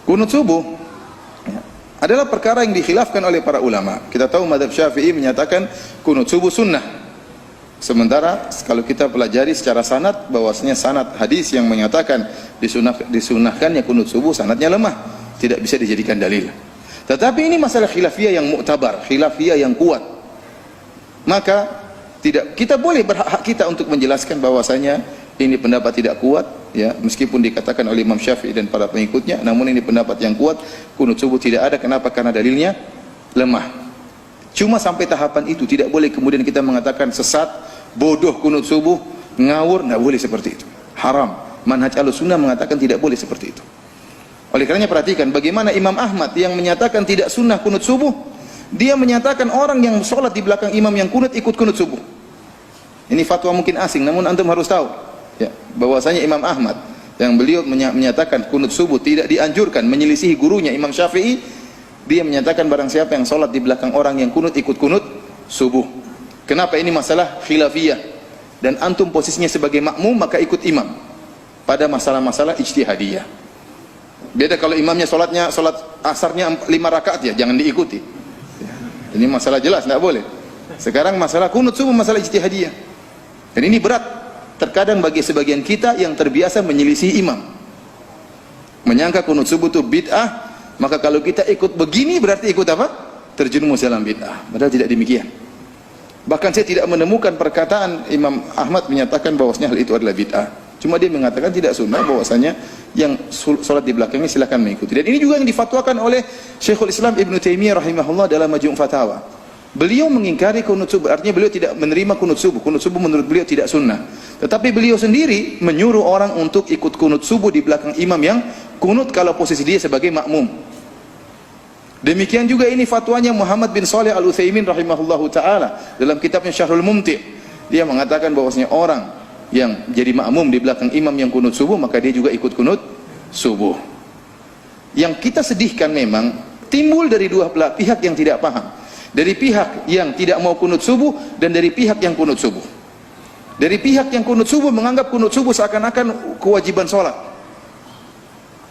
Kunut subuh adalah perkara yang dikhilafkan oleh para ulama. Kita tahu mazhab Syafi'i menyatakan kunut subuh sunnah. Sementara kalau kita pelajari secara sanad, bahwasanya sanad hadis yang menyatakan disunahkannya kunut subuh, sanadnya lemah, tidak bisa dijadikan dalil. Tetapi ini masalah khilafiyah yang mu'tabar, khilafiyah yang kuat. Maka kita boleh, berhak kita untuk menjelaskan bahwasanya ini pendapat tidak kuat, ya, meskipun dikatakan oleh Imam Syafi'i dan para pengikutnya, namun ini pendapat yang kuat, kunut subuh tidak ada. Kenapa? Karena dalilnya lemah. Cuma sampai tahapan itu, tidak boleh kemudian kita mengatakan sesat, bodoh kunut subuh, ngawur, tidak boleh seperti itu. Haram. Manhaj Ahlussunnah mengatakan tidak boleh seperti itu. Oleh karenanya perhatikan bagaimana Imam Ahmad yang menyatakan tidak sunnah kunut subuh, dia menyatakan orang yang sholat di belakang imam yang kunut ikut kunut subuh. Ini fatwa mungkin asing, namun antum harus tahu, ya, bahwasanya Imam Ahmad yang beliau menyatakan kunut subuh tidak dianjurkan, menyelisihi gurunya Imam Syafi'i, dia menyatakan barang siapa yang sholat di belakang orang yang kunut ikut kunut subuh. Kenapa? Ini masalah khilafiyah dan antum posisinya sebagai makmum, maka ikut imam pada masalah-masalah ijtihadiyah. Beda kalau imamnya sholat asarnya 5 rakaat, ya jangan diikuti. Ini masalah jelas, tidak boleh. Sekarang masalah kunut subuh, masalah ijtihadiyah. Dan ini berat terkadang bagi sebagian kita yang terbiasa menyelisih imam, menyangka kunut subuh itu bid'ah, maka kalau kita ikut begini berarti ikut apa? Terjerumus dalam bid'ah. Padahal tidak demikian. Bahkan saya tidak menemukan perkataan Imam Ahmad menyatakan bahwasanya hal itu adalah bid'ah. Cuma dia mengatakan tidak sunnah, bahwasanya yang sholat di belakangnya silakan mengikuti. Dan ini juga yang difatwakan oleh Syekhul Islam Ibn Taimiyah rahimahullah dalam Majmu' Fatawa. Beliau mengingkari kunut subuh, artinya beliau tidak menerima kunut subuh. Kunut subuh menurut beliau tidak sunnah. Tetapi beliau sendiri menyuruh orang untuk ikut kunut subuh di belakang imam yang kunut kalau posisi dia sebagai makmum. Demikian juga ini fatwanya Muhammad bin Shalih Al-Utsaimin rahimahullahu taala dalam kitabnya Syarhul Mumti'. Dia mengatakan bahwasanya orang yang jadi makmum di belakang imam yang kunut subuh, maka dia juga ikut kunut subuh. Yang kita sedihkan memang timbul dari dua belah pihak yang tidak paham. Dari pihak yang tidak mau kunut subuh dan dari pihak yang kunut subuh. Dari pihak yang kunut subuh menganggap kunut subuh seakan-akan kewajiban sholat.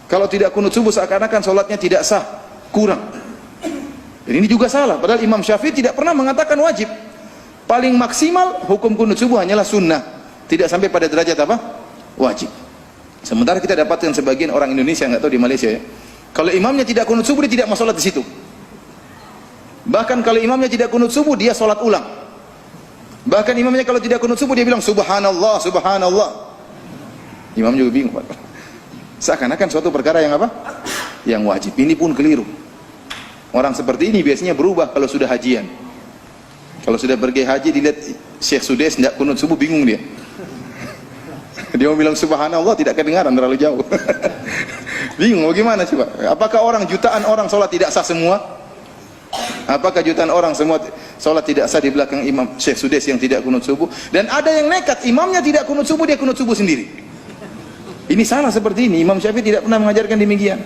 Kalau tidak kunut subuh seakan-akan sholatnya tidak sah, kurang. Dan ini juga salah. Padahal Imam Syafi'i tidak pernah mengatakan wajib. Paling maksimal hukum kunut subuh hanyalah sunnah, tidak sampai pada derajat apa? Wajib. Sementara kita dapatkan sebagian orang Indonesia, nggak tahu di Malaysia ya, kalau imamnya tidak kunut subuh dia tidak mau sholat di situ. Bahkan kalau imamnya tidak kunut subuh dia sholat ulang. Bahkan imamnya kalau tidak kunut subuh dia bilang subhanallah, subhanallah. Imam juga bingung, Pak. Seakan-akan suatu perkara yang apa? Yang wajib. Ini pun keliru. Orang seperti ini biasanya berubah kalau sudah hajian. Kalau sudah pergi haji dilihat Syekh Sudes tidak kunut subuh, bingung dia. Dia mau bilang subhanallah tidak kedengaran, terlalu jauh. Bingung bagaimana coba? Apakah jutaan orang sholat tidak sah semua? Apakah jutaan orang semua sholat tidak sah di belakang imam Syekh Sudes yang tidak kunut subuh? Dan ada yang nekat, imamnya tidak kunut subuh, dia kunut subuh sendiri. Ini salah seperti ini. Imam Syafi'i tidak pernah mengajarkan demikian.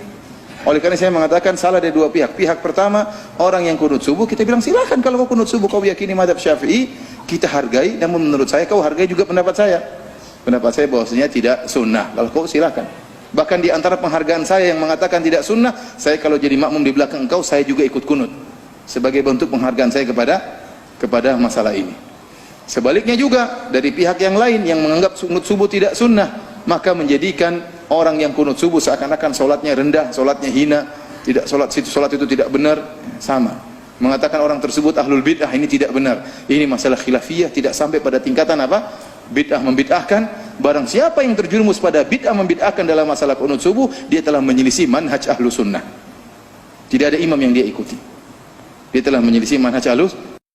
Oleh karena saya mengatakan salah dari dua pihak. Pihak pertama, orang yang kunut subuh, kita bilang silakan kalau kau kunut subuh, kau yakini mazhab Syafi'i, kita hargai. Namun menurut saya kau hargai juga pendapat saya. Pendapat saya bahwasanya tidak sunnah. Kalau kau silakan. Bahkan di antara penghargaan saya yang mengatakan tidak sunnah, saya kalau jadi makmum di belakang engkau, saya juga ikut kunut. Sebagai bentuk penghargaan saya kepada masalah ini. Sebaliknya juga dari pihak yang lain yang menganggap kunut subuh tidak sunnah, maka menjadikan orang yang kunut subuh seakan-akan solatnya rendah, solatnya hina, tidak solat itu tidak benar, sama. Mengatakan orang tersebut ahlul bid'ah, ini tidak benar. Ini masalah khilafiyah, tidak sampai pada tingkatan apa? Bid'ah membid'ahkan. Barang siapa yang terjerumus pada bid'ah membid'ahkan dalam masalah kunut subuh, dia telah menyelisih manhaj Ahlus Sunnah. Tidak ada imam yang dia ikuti. Dia telah menyelisih manhaj